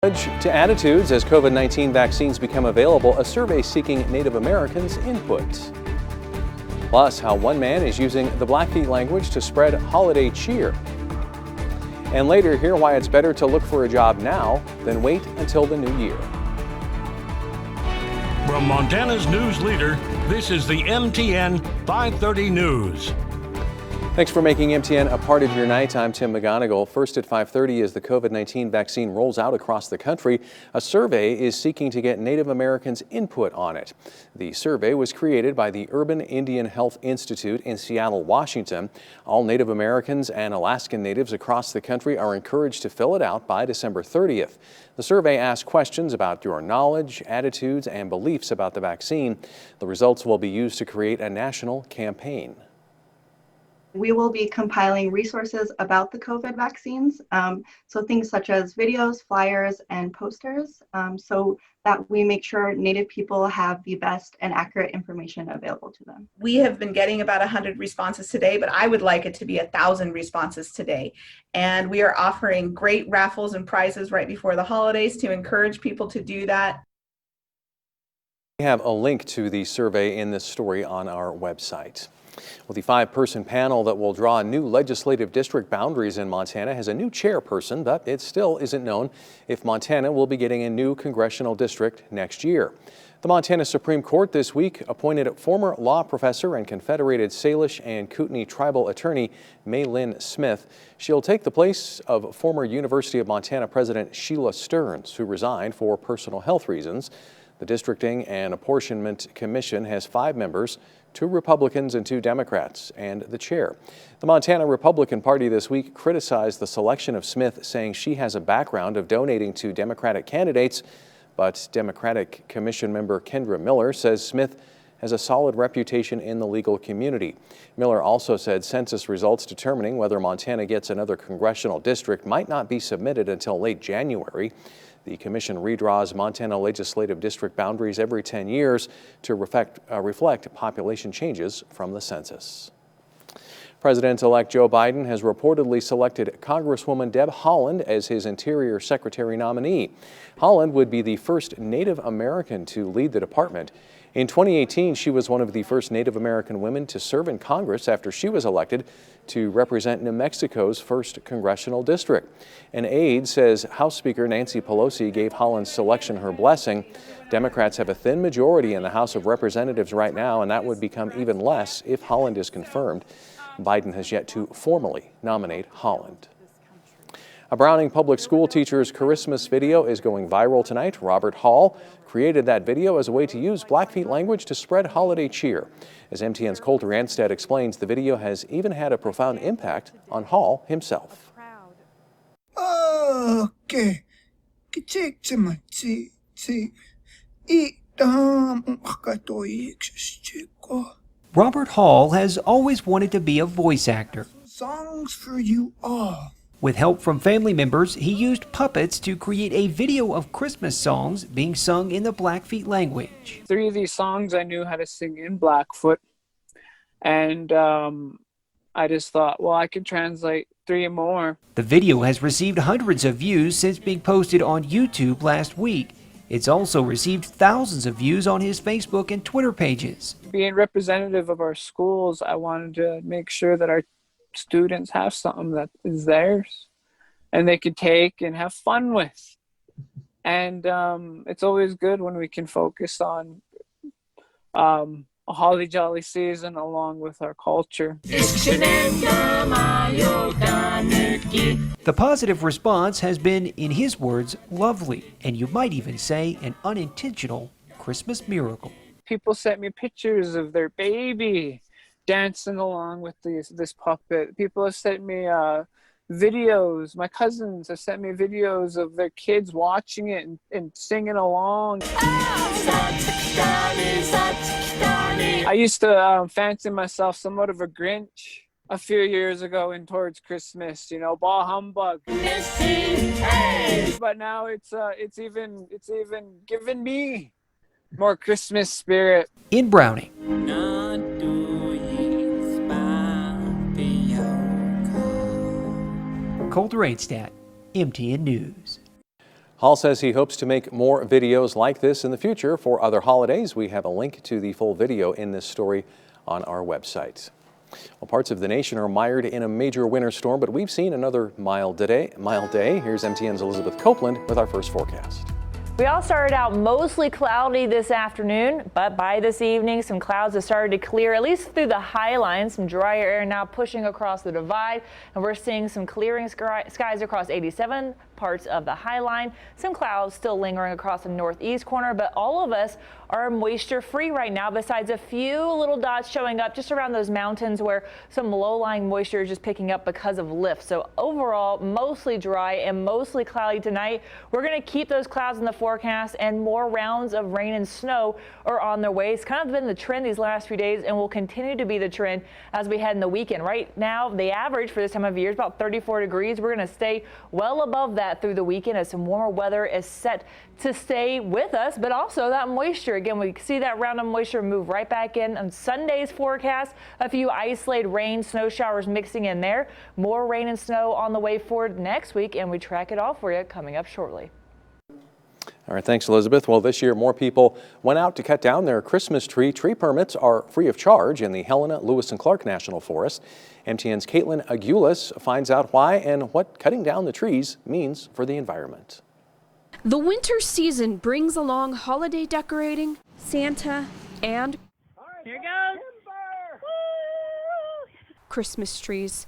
To attitudes as COVID-19 vaccines become available, a survey seeking Native Americans' input. Plus, how one man is using the Blackfeet language to spread holiday cheer. And later, hear why it's better to look for a job now than wait until the new year. From Montana's news leader, this is the MTN 530 News. Thanks for making MTN a part of your night. I'm Tim McGonigal. First at 5:30, as the COVID-19 vaccine rolls out across the country, a survey is seeking to get Native Americans' input on it. The survey was created by the Urban Indian Health Institute in Seattle, Washington. All Native Americans and Alaskan Natives across the country are encouraged to fill it out by December 30th. The survey asks questions about your knowledge, attitudes, and beliefs about the vaccine. The results will be used to create a national campaign. We will be compiling resources about the COVID vaccines, so things such as videos, flyers, and posters, so that we make sure Native people have the best and accurate information available to them. We have been getting about 100 responses today, but I would like it to be 1,000 responses today. And we are offering great raffles and prizes right before the holidays to encourage people to do that. We have a link to the survey in this story on our website. Well, the 5-person panel that will draw new legislative district boundaries in Montana has a new chairperson, but it still isn't known if Montana will be getting a new congressional district next year. The Montana Supreme Court this week appointed former law professor and Confederated Salish and Kootenai tribal attorney May Lynn Smith. She'll take the place of former University of Montana President Sheila Stearns, who resigned for personal health reasons. The Districting and Apportionment Commission has 5 members, 2 Republicans and 2 Democrats, and the chair. The Montana Republican Party this week criticized the selection of Smith, saying she has a background of donating to Democratic candidates, but Democratic Commission member Kendra Miller says Smith has a solid reputation in the legal community. Miller also said census results determining whether Montana gets another congressional district might not be submitted until late January. The commission redraws Montana legislative district boundaries every 10 years to reflect population changes from the census. President-elect Joe Biden has reportedly selected Congresswoman Deb Haaland as his Interior Secretary nominee. Haaland would be the first Native American to lead the department. In 2018, she was one of the first Native American women to serve in Congress after she was elected to represent New Mexico's 1st congressional district. An aide says House Speaker Nancy Pelosi gave Haaland's selection her blessing. Democrats have a thin majority in the House of Representatives right now, and that would become even less if Haaland is confirmed. Biden has yet to formally nominate Haaland. A Browning public school teacher's Christmas video is going viral tonight. Robert Hall created that video as a way to use Blackfeet language to spread holiday cheer. As MTN's Colter Anstead explains, the video has even had a profound impact on Hall himself. Okay. Robert Hall has always wanted to be a voice actor. Songs for you all. With help from family members, he used puppets to create a video of Christmas songs being sung in the Blackfeet language. 3 of these songs I knew how to sing in Blackfoot, and I just thought, well, I could translate 3 more. The video has received hundreds of views since being posted on YouTube last week. It's also received thousands of views on his Facebook and Twitter pages. Being representative of our schools, I wanted to make sure that our students have something that is theirs and they could take and have fun with. And it's always good when we can focus on a holly jolly season along with our culture. The positive response has been, in his words, lovely, and you might even say an unintentional Christmas miracle. People sent me pictures of their baby dancing along with this puppet. People have sent me videos. My cousins have sent me videos of their kids watching it and singing along. I used to fancy myself somewhat of a Grinch a few years ago in towards Christmas, you know, bah humbug. But now it's even given me more Christmas spirit. In Browning. Colter Anstead, MTN News. Hall says he hopes to make more videos like this in the future for other holidays. We have a link to the full video in this story on our website. Well, parts of the nation are mired in a major winter storm, but we've seen another mild day. Here's MTN's Elizabeth Copeland with our first forecast. We all started out mostly cloudy this afternoon, but by this evening, some clouds have started to clear, at least through the high line. Some drier air now pushing across the divide, and we're seeing some clearing skies across 87 parts of the high line. Some clouds still lingering across the northeast corner, but all of us are moisture free right now, besides a few little dots showing up just around those mountains where some low-lying moisture is just picking up because of lift. So overall, mostly dry and mostly cloudy tonight. We're going to keep those clouds in the forecast, and more rounds of rain and snow are on their way. It's kind of been the trend these last few days and will continue to be the trend as we head in the weekend. Right now, the average for this time of year is about 34 degrees. We're going to stay well above that through the weekend as some warmer weather is set to stay with us, but also that moisture. Again, we see that round of moisture move right back in on Sunday's forecast. A few isolated rain, snow showers mixing in there. More rain and snow on the way forward next week, and we track it all for you coming up shortly. All right, thanks, Elizabeth. Well, this year more people went out to cut down their Christmas tree. Tree permits are free of charge in the Helena, Lewis and Clark National Forest. MTN's Caitlin Aguilas finds out why and what cutting down the trees means for the environment. The winter season brings along holiday decorating, Santa, and Here goes. Christmas trees.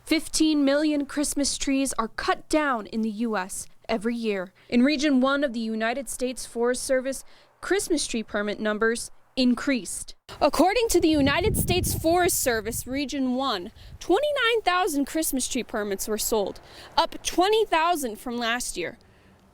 15 million Christmas trees are cut down in the U.S. every year. In Region 1 of the United States Forest Service, Christmas tree permit numbers increased. According to the United States Forest Service Region 1, 29,000 Christmas tree permits were sold, up 20,000 from last year.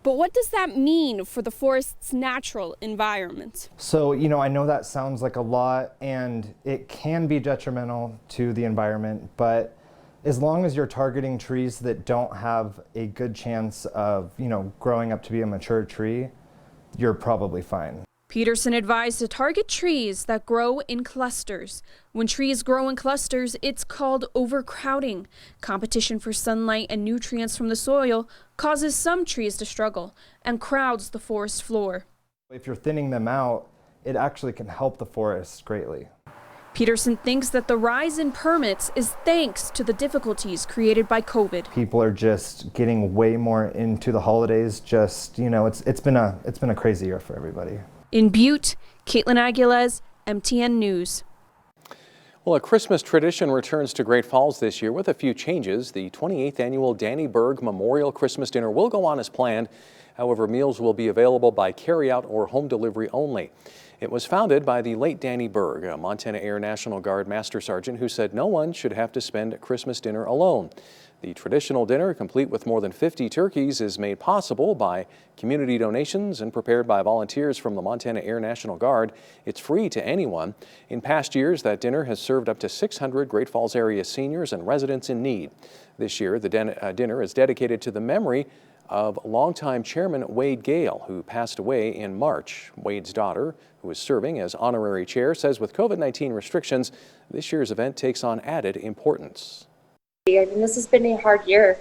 But what does that mean for the forest's natural environment? So, I know that sounds like a lot, and it can be detrimental to the environment, but as long as you're targeting trees that don't have a good chance of, growing up to be a mature tree, you're probably fine. Peterson advised to target trees that grow in clusters. When trees grow in clusters, it's called overcrowding. Competition for sunlight and nutrients from the soil causes some trees to struggle and crowds the forest floor. If you're thinning them out, it actually can help the forest greatly. Peterson thinks that the rise in permits is thanks to the difficulties created by COVID. People are just getting way more into the holidays. It's been a crazy year for everybody. In Butte, Caitlin Aguilas, MTN News. Well, a Christmas tradition returns to Great Falls this year with a few changes. The 28th annual Danny Berg Memorial Christmas Dinner will go on as planned. However, meals will be available by carryout or home delivery only. It was founded by the late Danny Berg, a Montana Air National Guard Master Sergeant who said no one should have to spend Christmas dinner alone. The traditional dinner, complete with more than 50 turkeys, is made possible by community donations and prepared by volunteers from the Montana Air National Guard. It's free to anyone. In past years, that dinner has served up to 600 Great Falls area seniors and residents in need. This year, the dinner is dedicated to the memory of longtime Chairman Wade Gale, who passed away in March. Wade's daughter, who is serving as honorary chair, says with COVID-19 restrictions, this year's event takes on added importance. I mean, this has been a hard year.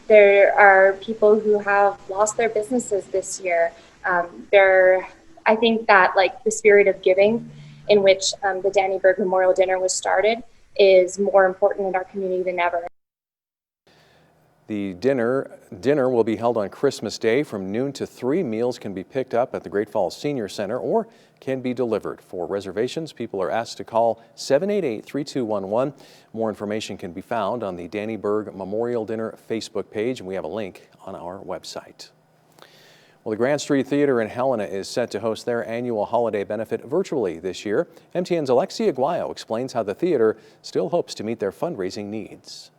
There are people who have lost their businesses this year. I think that the spirit of giving in which the Danny Berg Memorial Dinner was started is more important in our community than ever. The dinner will be held on Christmas Day from noon to 3. Meals can be picked up at the Great Falls Senior Center or can be delivered. For reservations, people are asked to call 788-3211. More information can be found on the Danny Berg Memorial Dinner Facebook page, and we have a link on our website. Well, the Grand Street Theater in Helena is set to host their annual holiday benefit virtually this year. MTN's Alexia Guayo explains how the theater still hopes to meet their fundraising needs.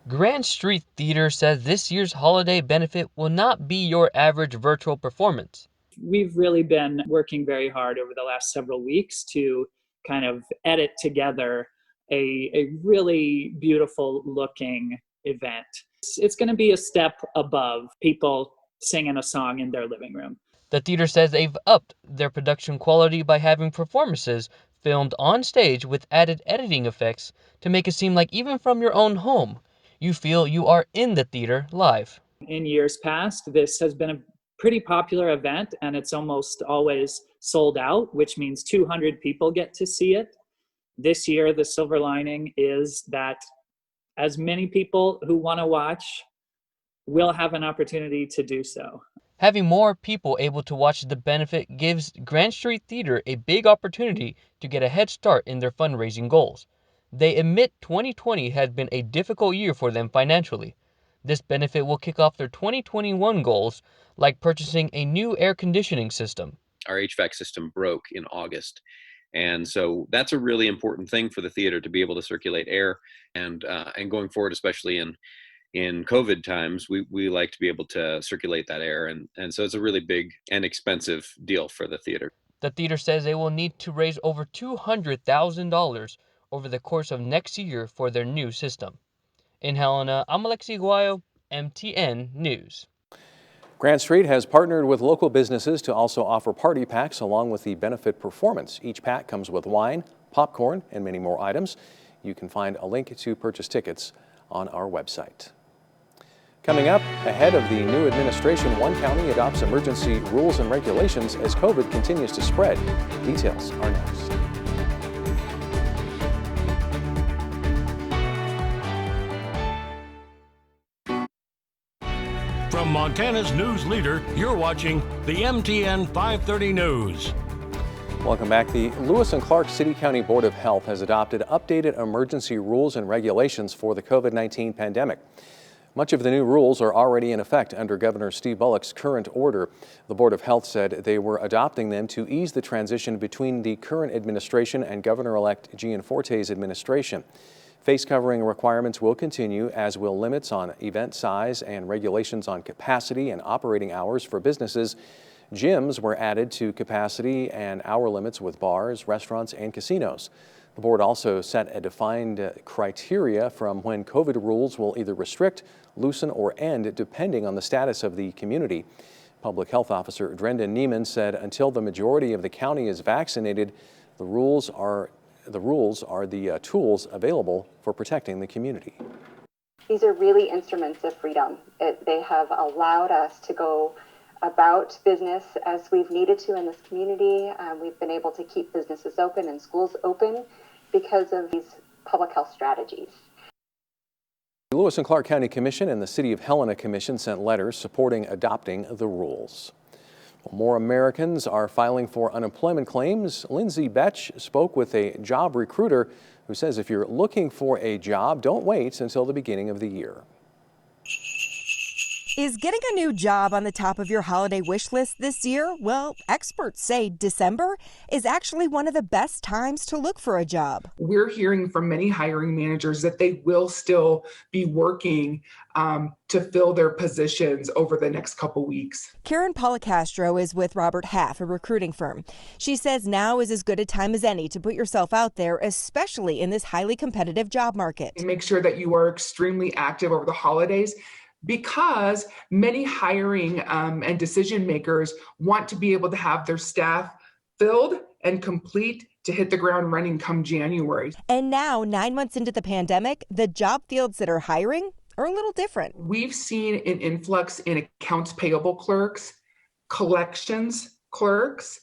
Grand Street Theater says this year's holiday benefit will not be your average virtual performance. We've really been working very hard over the last several weeks to kind of edit together a really beautiful looking event. It's going to be a step above people singing a song in their living room. The theater says they've upped their production quality by having performances filmed on stage with added editing effects to make it seem like even from your own home, you feel you are in the theater live. In years past, this has been a pretty popular event, and it's almost always sold out, which means 200 people get to see it. This year, the silver lining is that as many people who want to watch will have an opportunity to do so. Having more people able to watch the benefit gives Grand Street Theater a big opportunity to get a head start in their fundraising goals. They admit 2020 has been a difficult year for them financially. This benefit will kick off their 2021 goals, like purchasing a new air conditioning system. Our HVAC system broke in August. And so that's a really important thing for the theater, to be able to circulate air. And going forward, especially in COVID times, we like to be able to circulate that air. And so it's a really big and expensive deal for the theater. The theater says they will need to raise over $200,000 over the course of next year for their new system. In Helena, I'm Alexi Guayo, MTN News. Grand Street has partnered with local businesses to also offer party packs along with the benefit performance. Each pack comes with wine, popcorn, and many more items. You can find a link to purchase tickets on our website. Coming up, ahead of the new administration, one county adopts emergency rules and regulations as COVID continues to spread. Details are next. From Montana's news leader, you're watching the MTN 530 News. Welcome back. The Lewis and Clark City County Board of Health has adopted updated emergency rules and regulations for the COVID-19 pandemic. Much of the new rules are already in effect under Governor Steve Bullock's current order. The Board of Health said they were adopting them to ease the transition between the current administration and Governor-elect Gianforte's administration. Face covering requirements will continue, as will limits on event size and regulations on capacity and operating hours for businesses. Gyms were added to capacity and hour limits with bars, restaurants, and casinos. The board also set a defined criteria from when COVID rules will either restrict, loosen, or end depending on the status of the community. Public Health Officer Drenda Neiman said until the majority of the county is vaccinated, the rules are the tools available for protecting the community. These are really instruments of freedom. They have allowed us to go about business as we've needed to in this community. We've been able to keep businesses open and schools open because of these public health strategies. The Lewis and Clark County Commission and the City of Helena Commission sent letters supporting adopting the rules. More Americans are filing for unemployment claims. Lindsay Betch spoke with a job recruiter who says if you're looking for a job, don't wait until the beginning of the year. Is getting a new job on the top of your holiday wish list this year? Well, experts say December is actually one of the best times to look for a job. We're hearing from many hiring managers that they will still be working to fill their positions over the next couple weeks. Karen Policastro is with Robert Half, a recruiting firm. She says now is as good a time as any to put yourself out there, especially in this highly competitive job market. And make sure that you are extremely active over the holidays, because many hiring and decision makers want to be able to have their staff filled and complete to hit the ground running come January. And now, 9 months into the pandemic, the job fields that are hiring are a little different. We've seen an influx in accounts payable clerks, collections clerks,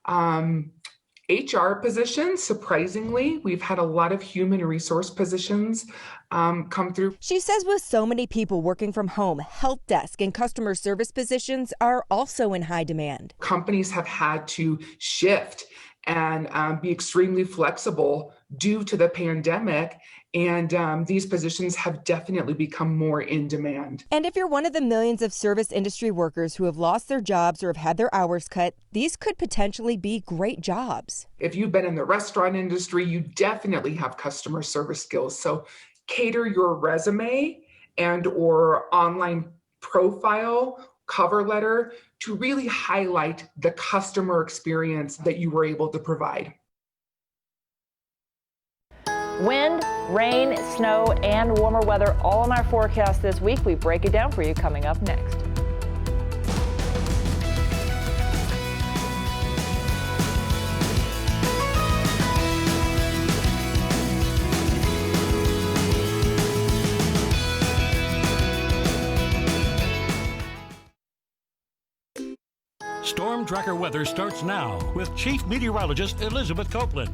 HR positions. Surprisingly, we've had a lot of human resource positions come through. She says with so many people working from home, help desk and customer service positions are also in high demand. Companies have had to shift and be extremely flexible due to the pandemic. And these positions have definitely become more in demand. And if you're one of the millions of service industry workers who have lost their jobs or have had their hours cut, these could potentially be great jobs. If you've been in the restaurant industry, you definitely have customer service skills. So cater your resume and or online profile, cover letter to really highlight the customer experience that you were able to provide. Wind, rain, snow, and warmer weather all in our forecast this week. We break it down for you coming up next. Storm Tracker weather starts now with Chief Meteorologist Elizabeth Copeland.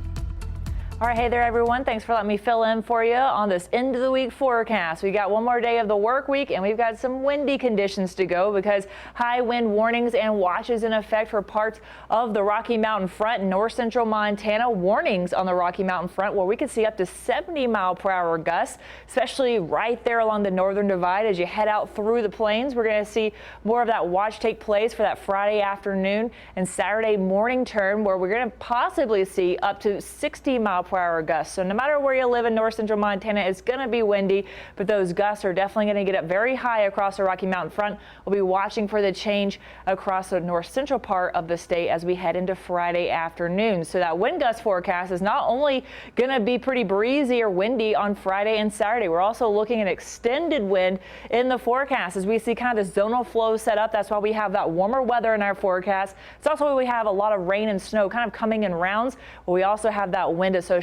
All right, hey there, everyone. Thanks for letting me fill in for you on this end of the week forecast. We got one more day of the work week, and we've got some windy conditions to go because high wind warnings and watches in effect for parts of the Rocky Mountain front in north central Montana. Warnings on the Rocky Mountain front where we could see up to 70-mile-per-hour gusts, especially right there along the northern divide. As you head out through the plains, we're going to see more of that watch take place for that Friday afternoon and Saturday morning turn, where we're going to possibly see up to 60-mile-per-hour gusts. So no matter where you live in north central Montana, it's going to be windy, but those gusts are definitely going to get up very high across the Rocky Mountain front. We'll be watching for the change across the north central part of the state as we head into Friday afternoon. So that wind gust forecast is not only going to be pretty breezy or windy on Friday and Saturday, we're also looking at extended wind in the forecast as we see kind of this zonal flow set up. That's why we have that warmer weather in our forecast. It's also why we have a lot of rain and snow kind of coming in rounds, but we also have that wind associated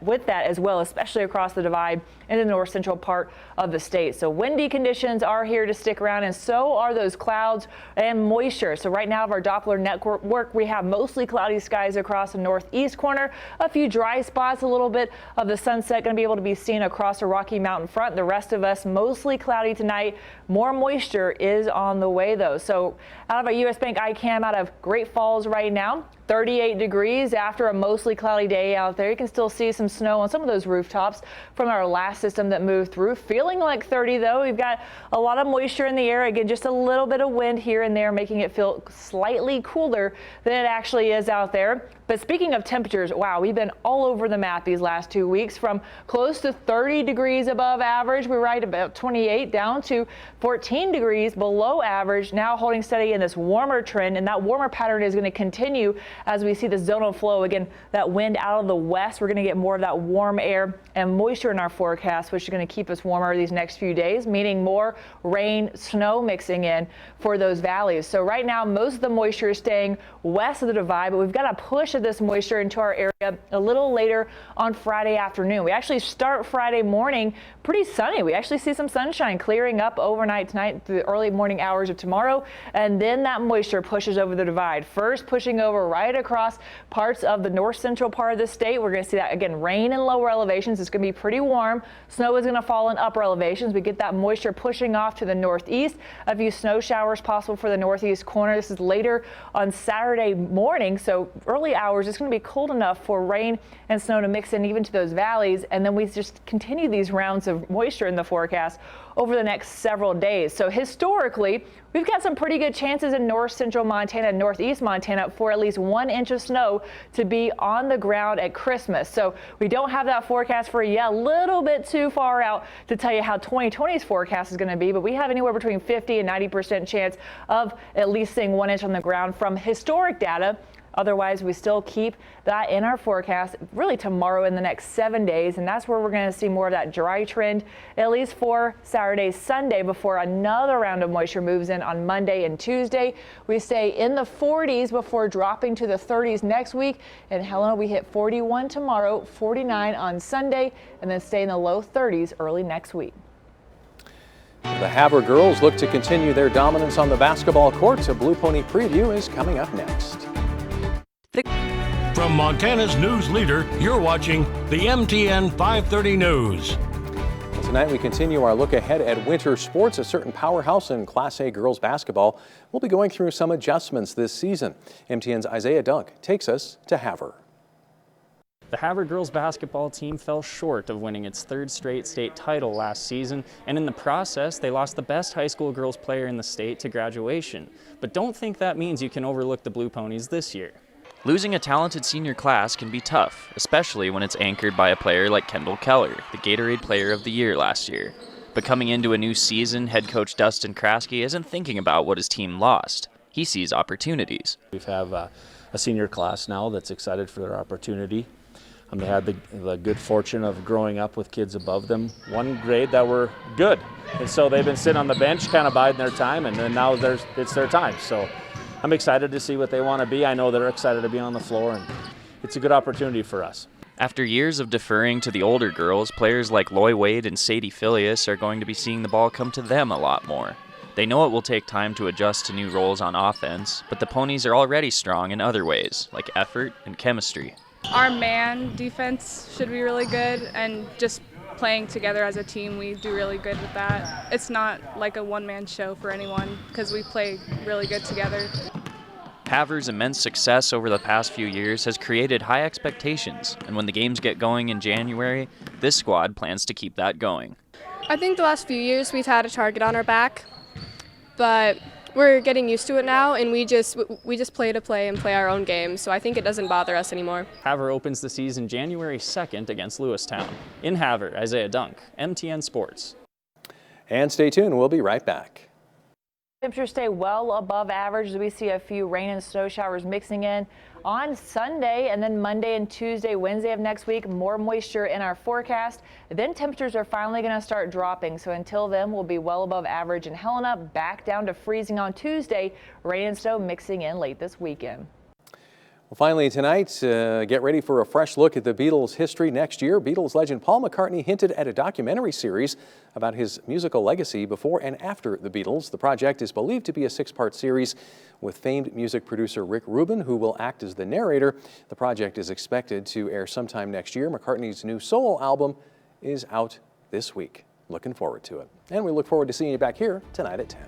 with that as well, especially across the divide in the north central part of the state. So windy conditions are here to stick around, and so are those clouds and moisture. So right now of our Doppler network, we have mostly cloudy skies across the northeast corner, a few dry spots, a little bit of the sunset going to be able to be seen across the Rocky Mountain front. The rest of us mostly cloudy tonight. More moisture is on the way though. So out of a U.S. Bank iCam out of Great Falls right now, 38 degrees after a mostly cloudy day out there. You can still see some snow on some of those rooftops from our last system that moved through. Feeling like 30 though. We've got a lot of moisture in the air. Again, just a little bit of wind here and there, making it feel slightly cooler than it actually is out there. But speaking of temperatures, wow, we've been all over the map these last 2 weeks, from close to 30 degrees above average. We're right about 28 down to 14 degrees below average, now holding steady in this warmer trend. And that warmer pattern is going to continue as we see the zonal flow. Again, that wind out of the west, we're going to get more of that warm air and moisture in our forecast, which is going to keep us warmer these next few days, meaning more rain, snow mixing in for those valleys. So right now, most of the moisture is staying west of the divide, but we've got to push of this moisture into our area a little later on Friday afternoon. We actually start Friday morning pretty sunny. We actually see some sunshine clearing up overnight tonight through the early morning hours of tomorrow, and then that moisture pushes over the divide, first pushing over right across parts of the north central part of the state. We're going to see that again, rain in lower elevations. It's going to be pretty warm. Snow is going to fall in upper elevations. We get that moisture pushing off to the northeast. A few snow showers possible for the northeast corner. This is later on Saturday morning, so early hours it's going to be cold enough for rain and snow to mix in even to those valleys, and then we just continue these rounds of moisture in the forecast over the next several days. So historically, we've got some pretty good chances in north central Montana and northeast Montana for at least 1 inch of snow to be on the ground at Christmas. So we don't have that forecast for you yet, a little bit too far out to tell you how 2020's forecast is going to be, but we have anywhere between 50 and 90% chance of at least seeing 1 inch on the ground from historic data. Otherwise, we still keep that in our forecast really tomorrow in the next 7 days, and that's where we're going to see more of that dry trend, at least for Saturday, Sunday, before another round of moisture moves in on Monday and Tuesday. We stay in the 40s before dropping to the 30s next week. In Helena, we hit 41 tomorrow, 49 on Sunday, and then stay in the low 30s early next week. The Havre girls look to continue their dominance on the basketball court. A Blue Pony preview is coming up next. From Montana's news leader, you're watching the MTN 530 News. Tonight we continue our look ahead at winter sports. A certain powerhouse in Class A girls basketball will be going through some adjustments this season. MTN's Isaiah Dunk takes us to Havre. The Havre girls basketball team fell short of winning its third straight state title last season, and in the process, they lost the best high school girls player in the state to graduation. But don't think that means you can overlook the Blue Ponies this year. Losing a talented senior class can be tough, especially when it's anchored by a player like Kendall Keller, the Gatorade Player of the Year last year. But coming into a new season, head coach Dustin Kraske isn't thinking about what his team lost. He sees opportunities. We have a senior class now that's excited for their opportunity. They had the good fortune of growing up with kids above them, one grade that were good. And so they've been sitting on the bench kind of biding their time, and then now it's their time. So I'm excited to see what they want to be. I know they're excited to be on the floor, and it's a good opportunity for us. After years of deferring to the older girls, players like Loy Wade and Sadie Filius are going to be seeing the ball come to them a lot more. They know it will take time to adjust to new roles on offense, but the Ponies are already strong in other ways, like effort and chemistry. Our man defense should be really good, and just playing together as a team, we do really good with that. It's not like a one-man show for anyone because we play really good together. Haver's immense success over the past few years has created high expectations, and when the games get going in January, this squad plans to keep that going. I think the last few years we've had a target on our back, but we're getting used to it now, and we just play to play and play our own game, so I think it doesn't bother us anymore. Haver opens the season January 2nd against Lewistown. In Haver, Isaiah Dunk, MTN Sports. And stay tuned, we'll be right back. Temperatures stay well above average as we see a few rain and snow showers mixing in on Sunday, and then Monday and Tuesday, Wednesday of next week, more moisture in our forecast. Then temperatures are finally going to start dropping. So until then, we'll be well above average in Helena, back down to freezing on Tuesday, rain and snow mixing in late this weekend. Well, finally tonight, get ready for a fresh look at the Beatles' history next year. Beatles legend Paul McCartney hinted at a documentary series about his musical legacy before and after the Beatles. The project is believed to be a 6-part series with famed music producer Rick Rubin, who will act as the narrator. The project is expected to air sometime next year. McCartney's new solo album is out this week. Looking forward to it. And we look forward to seeing you back here tonight at 10.